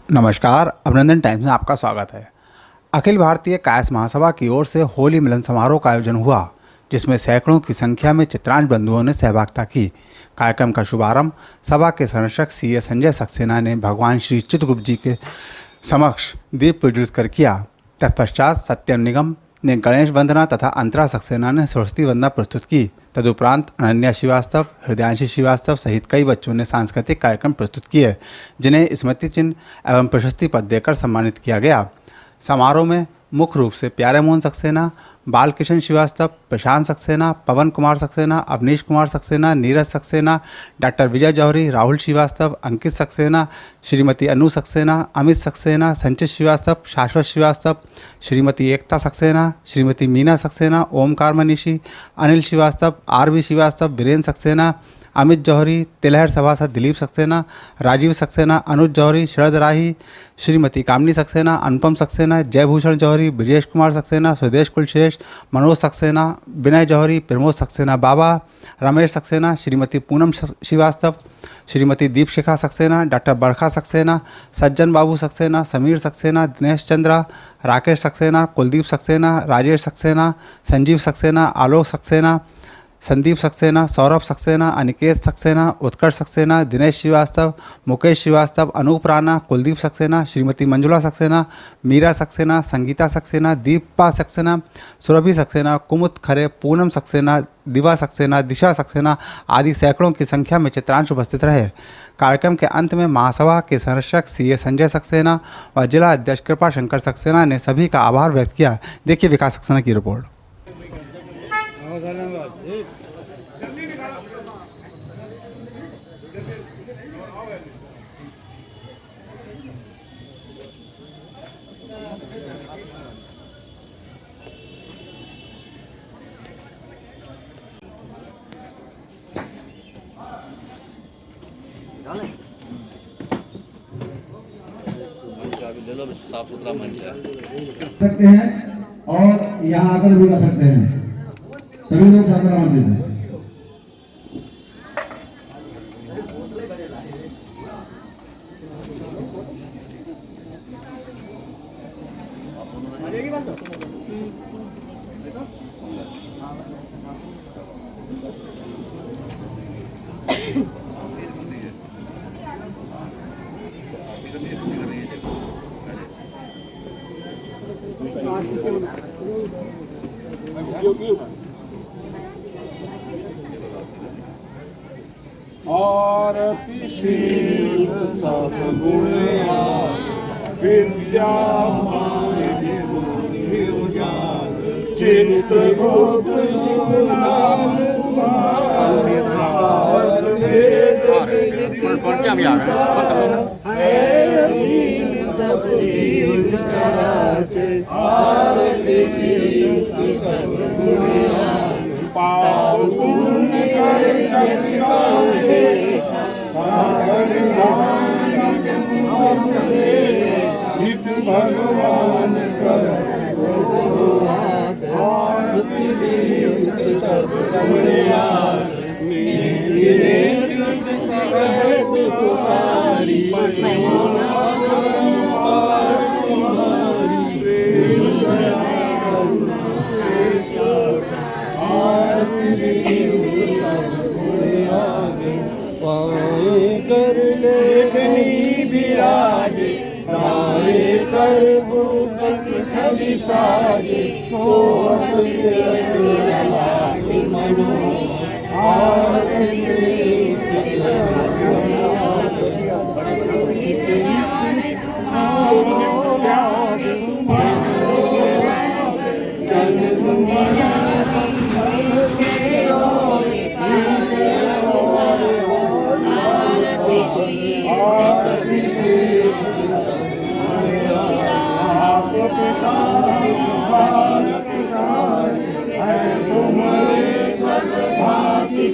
नमस्कार, अभिनंदन टाइम्स में आपका स्वागत है। अखिल भारतीय कायस्थ महासभा की ओर से होली मिलन समारोह का आयोजन हुआ, जिसमें सैकड़ों की संख्या में चित्रांश बंधुओं ने सहभागिता की। कार्यक्रम का शुभारंभ सभा के संरक्षक सीए संजय सक्सेना ने भगवान श्री चित्रगुप्त जी के समक्ष दीप प्रज्वलित कर किया। तत्पश्चात सत्यम निगम ने गणेश वंदना तथा अंतरा सक्सेना ने सरस्वती वंदना प्रस्तुत की। तदुपरांत अनन्या श्रीवास्तव, हृदयांशी श्रीवास्तव सहित कई बच्चों ने सांस्कृतिक कार्यक्रम प्रस्तुत किए, जिन्हें स्मृति चिन्ह एवं प्रशस्ति पत्र देकर सम्मानित किया गया। समारोह में मुख्य रूप से प्यारे मोहन सक्सेना, बालकिशन श्रीवास्तव, प्रशांत सक्सेना, पवन कुमार सक्सेना, अवनीश कुमार सक्सेना, नीरज सक्सेना, डॉक्टर विजय जौहरी, राहुल श्रीवास्तव, अंकित सक्सेना, श्रीमती अनु सक्सेना, अमित सक्सेना, संचित श्रीवास्तव, शाश्वत श्रीवास्तव, श्रीमती एकता सक्सेना, श्रीमती मीना सक्सेना, ओमकार मनीषी, अनिल श्रीवास्तव, आरवी श्रीवास्तव, वीरेंद्र सक्सेना, अमित जौहरी, तिलहर सभासद दिलीप सक्सेना, राजीव सक्सेना, अनुज जौहरी, शरद राही, श्रीमती कामनी सक्सेना, अनुपम सक्सेना, जयभूषण जौहरी, ब्रजेश कुमार सक्सेना, सुदेश कुलशेष, मनोज सक्सेना, विनय जौहरी, प्रमोद सक्सेना बाबा, रमेश सक्सेना, श्रीमती पूनम श्रीवास्तव, श्रीमती दीपशिखा सक्सेना, डॉक्टर बरखा सक्सेना, सज्जन बाबू सक्सेना, समीर सक्सेना, दिनेश चंद्रा, राकेश सक्सेना, कुलदीप सक्सेना, राजेश सक्सेना, संजीव सक्सेना, आलोक सक्सेना, संदीप सक्सेना, सौरभ सक्सेना, अनिकेत सक्सेना, उत्कर्ष सक्सेना, दिनेश श्रीवास्तव, मुकेश श्रीवास्तव, अनूप राणा, कुलदीप सक्सेना, श्रीमती मंजुला सक्सेना, मीरा सक्सेना, संगीता सक्सेना, दीपा सक्सेना, सुरभि सक्सेना, कुमुद खरे, पूनम सक्सेना, दिवा सक्सेना, दिशा सक्सेना आदि सैकड़ों की संख्या में चित्रांश उपस्थित रहे। कार्यक्रम के अंत में महासभा के संरक्षक सीए संजय सक्सेना व जिला अध्यक्ष कृपा शंकर सक्सेना ने सभी का आभार व्यक्त किया। देखिए विकास सक्सेना की रिपोर्ट। ले लो, साफ सुथरा मंच है। सकते हैं और यहाँ आकर भी कर सकते हैं। सभी लोग छात्र आमंत्रित हैं। आरती शील सब गुण विद्यामान चित्रगुप्त नाम तुम्हारे भगवान कर कर लेखनी विराजे नारे कर पुस्तक छवि साजे सोहत मनो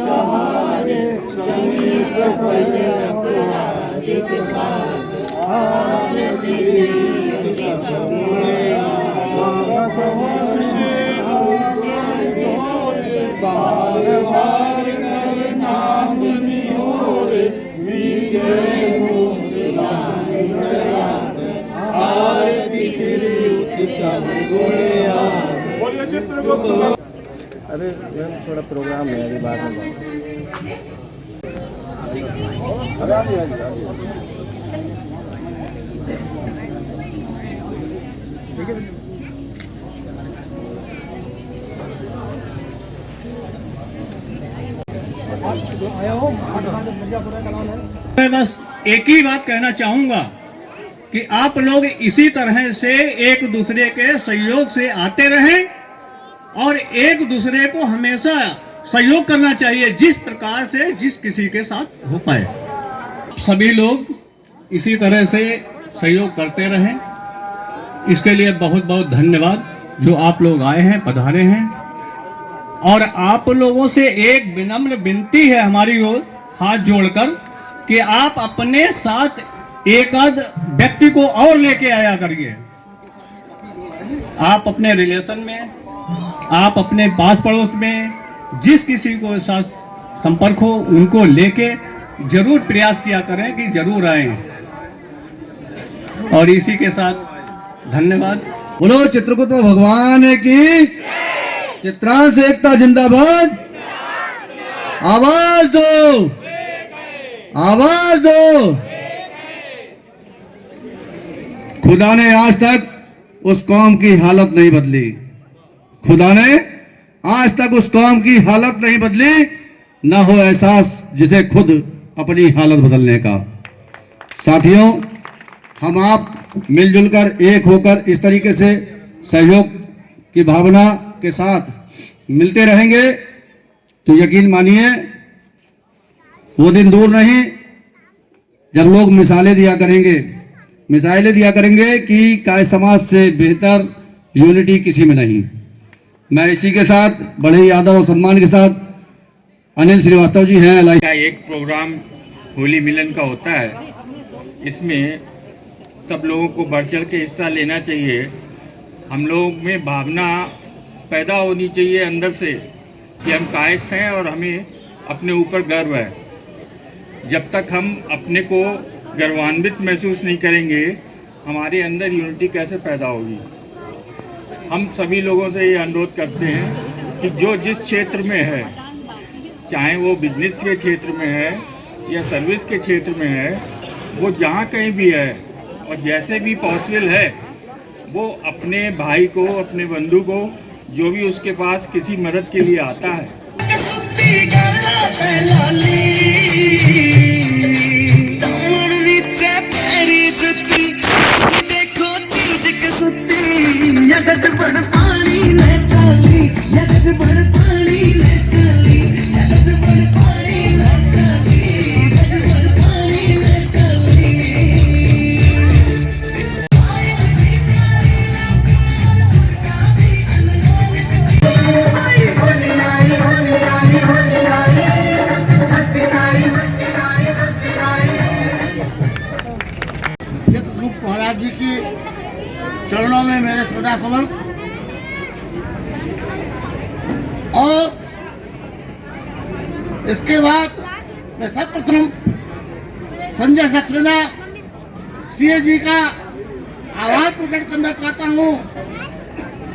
सहारे बोलिए चित्रगुप्त। अरे मैम थोड़ा प्रोग्राम है अभी बाद में मैं बस एक ही बात कहना चाहूंगा कि आप लोग इसी तरह से एक दूसरे के सहयोग से आते रहें और एक दूसरे को हमेशा सहयोग करना चाहिए जिस प्रकार से जिस किसी के साथ हो पाए। सभी लोग इसी तरह से सहयोग करते रहें। इसके लिए बहुत बहुत धन्यवाद जो आप लोग आए हैं, पधारे हैं। और आप लोगों से एक विनम्र विनती है हमारी ओर हाथ जोड़कर कि आप अपने साथ एक आध व्यक्ति को और लेके आया करिए। आप अपने रिलेशन में, आप अपने पास पड़ोस में जिस किसी को साथ संपर्क हो उनको लेके जरूर प्रयास किया करें कि जरूर आए। और इसी के साथ धन्यवाद। बोलो चित्रकूट भगवान की। चित्रांश एकता जिंदाबाद। आवाज दो, आवाज दो। खुदा ने आज तक उस कौम की हालत नहीं बदली। खुदा ने आज तक उस कौम की हालत नहीं बदली। न हो एहसास जिसे खुद अपनी हालत बदलने का। साथियों, हम आप मिलजुल कर एक होकर इस तरीके से सहयोग की भावना के साथ मिलते रहेंगे तो यकीन मानिए वो दिन दूर नहीं जब लोग मिसालें दिया करेंगे कि काय समाज से बेहतर यूनिटी किसी में नहीं। मैं इसी के साथ बड़े ही आदर और सम्मान के साथ अनिल श्रीवास्तव जी हैं LIC का एक प्रोग्राम होली मिलन का होता है। इसमें सब लोगों को बढ़ चढ़ के हिस्सा लेना चाहिए। हम लोग में भावना पैदा होनी चाहिए अंदर से कि हम कायस्थ हैं और हमें अपने ऊपर गर्व है। जब तक हम अपने को गर्वान्वित महसूस नहीं करेंगे हमारे अंदर यूनिटी कैसे पैदा होगी। हम सभी लोगों से ये अनुरोध करते हैं कि जो जिस क्षेत्र में है, चाहे वो बिजनेस के क्षेत्र में है या सर्विस के क्षेत्र में है, वो जहाँ कहीं भी है और जैसे भी पॉसिबल है वो अपने भाई को, अपने बंधु को, जो भी उसके पास किसी मदद के लिए आता है, चित्रगुप्त महाराज जी की चरणों में मेरे श्रद्धा सुमन। और इसके बाद मैं सर्वप्रथम संजय सक्सेना सीए जी का आभार प्रकट करना चाहता हूँ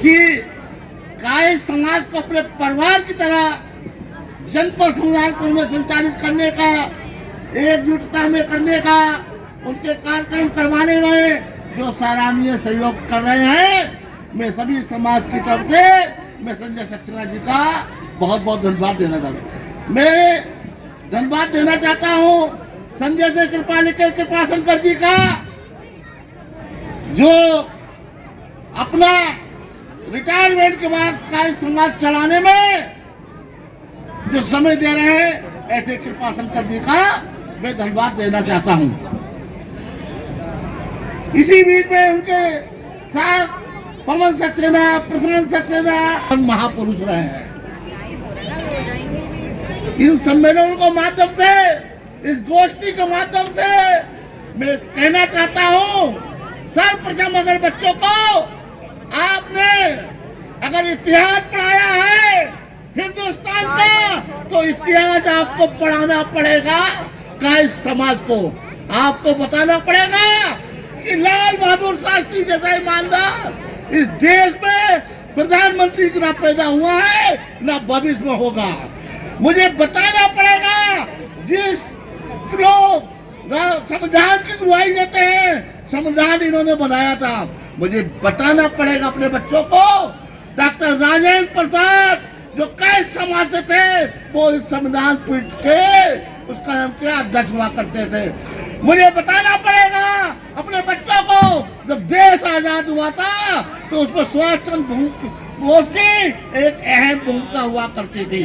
कि काय समाज को अपने परिवार की तरह जनपद संग्रामपुर में संचालित करने का, एकजुटता में करने का, उनके कार्यक्रम करवाने में जो सराहनीय सहयोग कर रहे हैं, मैं सभी समाज की तरफ से मैं संजय सक्सेना जी का बहुत बहुत धन्यवाद देना चाहता हूँ। मैं धन्यवाद देना चाहता हूँ संजय से कृपाशंकर जी का, जो अपना रिटायरमेंट के बाद काय समाज चलाने में जो समय दे रहे हैं, ऐसे कृपाशंकर जी का मैं धन्यवाद देना चाहता हूँ। इसी बीच में उनके साथ पवन सक्सेना, प्रशांत सक्सेना महापुरुष रहे हैं। इन सम्मेलनों के माध्यम से, इस गोष्ठी के माध्यम से मैं कहना चाहता हूँ, सर्वप्रथम अगर बच्चों को आपने अगर इतिहास पढ़ाया है हिंदुस्तान का, तो इतिहास आपको पढ़ाना पड़ेगा काय समाज को। आपको बताना पड़ेगा कि लाल बहादुर शास्त्री जैसा ईमानदार इस देश में प्रधानमंत्री इतना पैदा हुआ है ना भविष्य में होगा। मुझे बताना पड़ेगा, जिस लोग संविधान की गवाही देते हैं, संविधान इन्होंने बनाया था, मुझे बताना पड़ेगा अपने बच्चों को, डॉक्टर राजेंद्र प्रसाद जो कैसे समाज से थे, वो इस संविधान पीठ के उसका नाम क्या अध्यक्ष हुआ करते थे। मुझे बताना पड़ेगा अपने बच्चों को, जब देश आजाद हुआ था तो उसमें सुभाष चंद्र बोस की एक अहम भूमिका हुआ करती थी।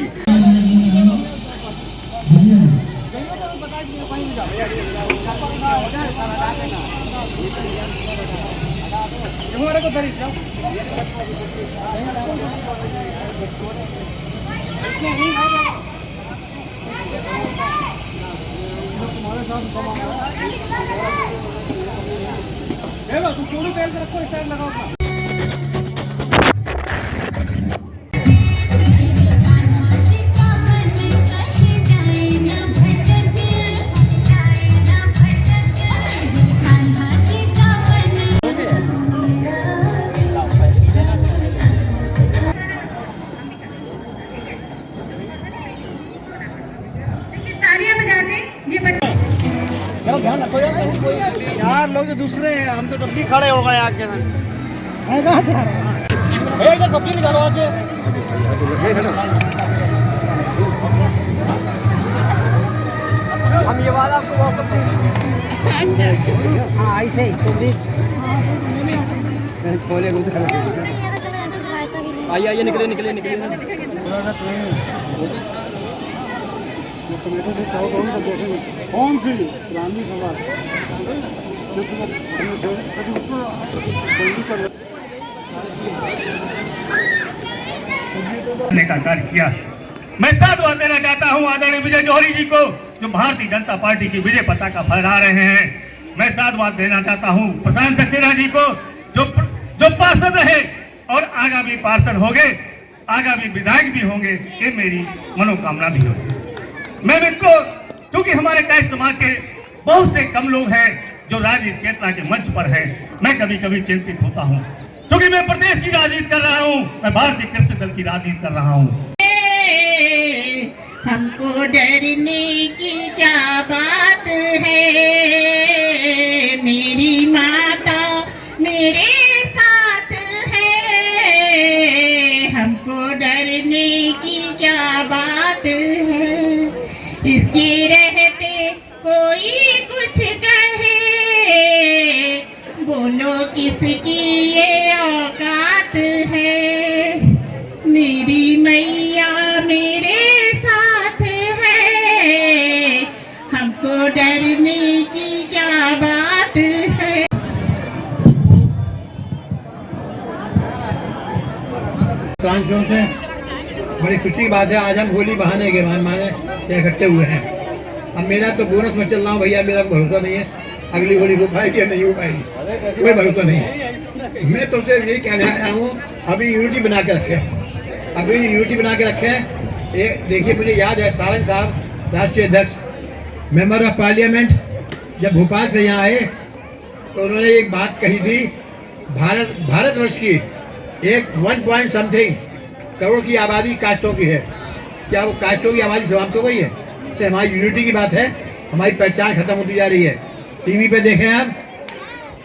तालियां बजाते ये बच्चे चार लोग जो दूसरे हैं, हम तो तब भी खड़े हो गए आके। है कहाँ जा रहे हैं? एक कपड़ी निकालो आके। हम ये वाला आपको वापस हाँ ऐसे ही छोले आइए निकले निकले निकले। कौन सी गांधी सभा ने का कार्य किया। मैं साधुवाद देना चाहता हूं आदरणीय विजय जौहरी जी को, जो भारतीय जनता पार्टी की विजय पताका फहरा रहे हैं। मैं साधुवाद देना चाहता हूं प्रशांत सक्सेना जी को, जो पार्षद रहे और आगामी पार्षद होंगे, आगामी विधायक भी होंगे, ये मेरी मनोकामना भी होगी। मैं मित्रों, क्योंकि हमारे कैश समाज के बहुत से कम लोग हैं जो राजनीतिक चेतना के मंच पर हैं, मैं कभी कभी चिंतित होता हूं, क्योंकि मैं प्रदेश की राजनीति कर रहा हूं, मैं भारतीय कृषि दल की राजनीति कर रहा हूं। हमको डरने की क्या बात है, मेरी माता मेरे साथ है, हमको डरने की क्या बात है, इसके रहते कोई कुछ कहे, बोलो किसकी ये औकात है, मेरी मैया मेरे साथ है, हमको डरने की क्या बात है। सांसदों से बड़ी खुशी की बात है, आज हम होली बहाने के माने इकट्ठे हुए हैं। अब मेरा तो बोनस में चल रहा हूँ भैया, मेरा भरोसा नहीं है अगली होली हो पाएगी या नहीं हो पाएगी, कोई भरोसा नहीं है। मैं तो सिर्फ यही कहने आया हूँ, अभी यूनिटी बना के रखें, अभी यूनिटी बना के रखें। ये देखिए, मुझे याद है सारंग साहब राष्ट्रीय अध्यक्ष मेंबर ऑफ पार्लियामेंट जब भोपाल से यहाँ आए तो उन्होंने एक बात कही थी, भारतवर्ष की एक 1 पॉइंट समथिंग करोड़ की आबादी कास्टों की है, क्या वो कास्टों की आबादी समाप्त हो गई है? से हमारी यूनिटी की बात है, हमारी पहचान खत्म होती जा रही है। टीवी पे देखें आप,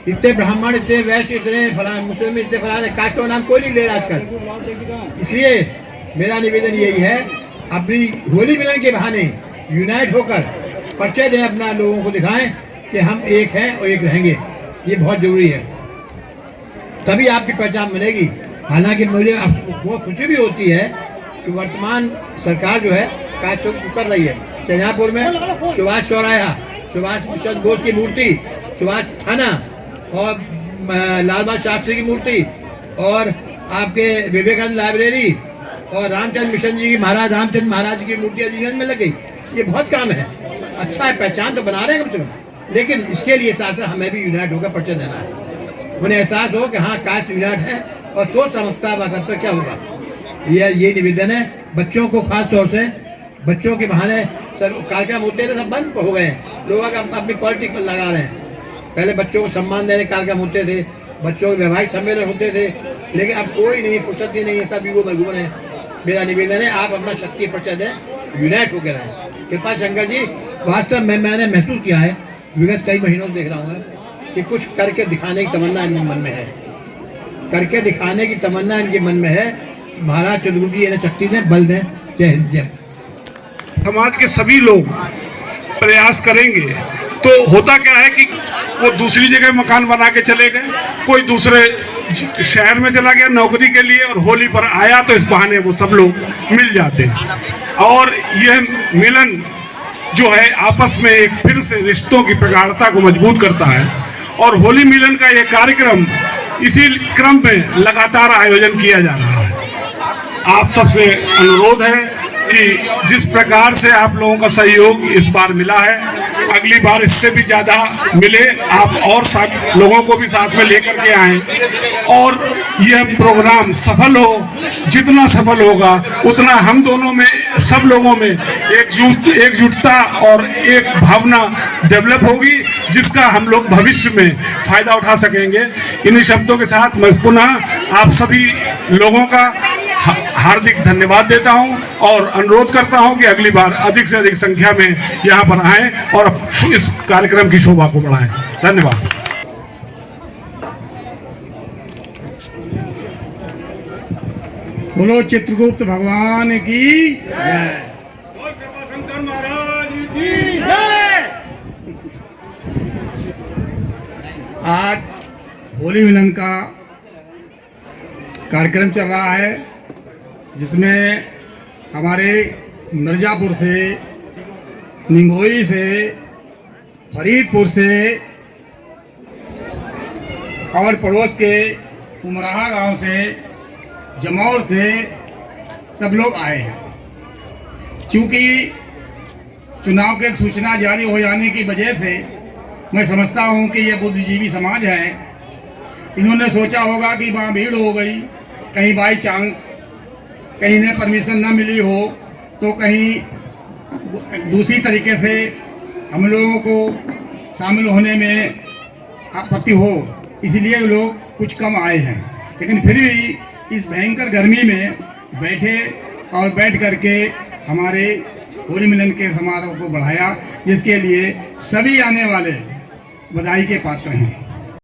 इतने ब्राह्मण, इतने वैश्य, इतने फलान मुस्लिम, इतने फलान कास्टों नाम कोई नहीं ले रहा आजकल। इसलिए मेरा निवेदन यही है, अपनी होली मिलन के बहाने यूनाइट होकर परिचय दें, अपना लोगों को दिखाएं कि हम एक हैं और एक रहेंगे। ये बहुत जरूरी है, तभी आपकी पहचान बनेगी। हालांकि मुझे वो खुशी भी होती है कि वर्तमान सरकार जो है कास्टों को कर रही है। शाहजहाँपुर में सुभाष चौराहा, सुभाष चंद्र बोस की मूर्ति, सुभाष थाना और लाल बहादुर शास्त्री की मूर्ति और आपके विवेकानंद लाइब्रेरी और रामचंद्र मिशन जी की, महाराज रामचंद्र महाराज की मूर्तियाँ जीवन में लग गई। ये बहुत काम है, अच्छा है, पहचान तो बना रहे हैं कम से कम, लेकिन इसके लिए साथ साथ हमें भी यूनाइट होकर परिचय देना है। उन्हें एहसास हो कि हाँ कास्ट यूनाइट है और सोच समझता है तो क्या होगा। ये निवेदन है बच्चों को, खास तौर से बच्चों के बहाने सब कार्यक्रम होते थे, सब बंद हो गए हैं, लोग अपनी पॉलिटिक्स पर लगा रहे हैं। पहले बच्चों को सम्मान देने कार्यक्रम होते थे, बच्चों के वैवाहिक सम्मेलन होते थे, लेकिन अब कोई नहीं, फुर्सत ही नहीं है, सब ईगो मजबूर है। मेरा निवेदन है आप अपना शक्ति परिचय दें, यूनाइट होकर रहें। कृपा शंकर जी, वास्तव में मैंने महसूस किया है, विगत कई महीनों से देख रहा हूँ कि कुछ करके दिखाने की तमन्ना इनके मन में है, करके दिखाने की तमन्ना इनके मन में है। महाराज चंद्रगुप्त जी इन्हें शक्ति दें, बल दें। जय हिंद, जय। समाज के सभी लोग प्रयास करेंगे तो होता क्या है कि वो दूसरी जगह मकान बना के चले गए, कोई दूसरे शहर में चला गया नौकरी के लिए, और होली पर आया तो इस बहाने वो सब लोग मिल जाते हैं। और यह मिलन जो है आपस में एक फिर से रिश्तों की प्रगाढ़ता को मजबूत करता है। और होली मिलन का यह कार्यक्रम इसी क्रम में लगातार आयोजन किया जा रहा है। आप सबसे अनुरोध है कि जिस प्रकार से आप लोगों का सहयोग इस बार मिला है, अगली बार इससे भी ज़्यादा मिले, आप और सब लोगों को भी साथ में लेकर के आएं और यह प्रोग्राम सफल हो। जितना सफल होगा उतना हम दोनों में, सब लोगों में एकजुटता और एक भावना डेवलप होगी, जिसका हम लोग भविष्य में फायदा उठा सकेंगे। इन्हीं शब्दों के साथ मैं पुनः आप सभी लोगों का हार्दिक धन्यवाद देता हूं और अनुरोध करता हूं कि अगली बार अधिक से अधिक संख्या में यहां पर आएं और इस कार्यक्रम की शोभा को बढ़ाएं। धन्यवाद। बोलो चित्रगुप्त भगवान की जय। आज होली मिलन का कार्यक्रम चल रहा है, जिसमें हमारे मिर्ज़ापुर से, निंगोई से, फरीदपुर से और पड़ोस के उमराहा गांव से, जमौर से सब लोग आए हैं। चूँकि चुनाव के सूचना जारी हो जाने की वजह से मैं समझता हूं कि ये बुद्धिजीवी समाज है। इन्होंने सोचा होगा कि वहाँ भीड़ हो गई, कहीं बाई चांस कहीं ने परमिशन ना मिली हो तो कहीं दूसरी तरीके से हम लोगों को शामिल होने में आपत्ति हो, इसलिए लोग कुछ कम आए हैं। लेकिन फिर भी इस भयंकर गर्मी में बैठ करके हमारे होली मिलन के समारोह को बढ़ाया, जिसके लिए सभी आने वाले बधाई के पात्र हैं।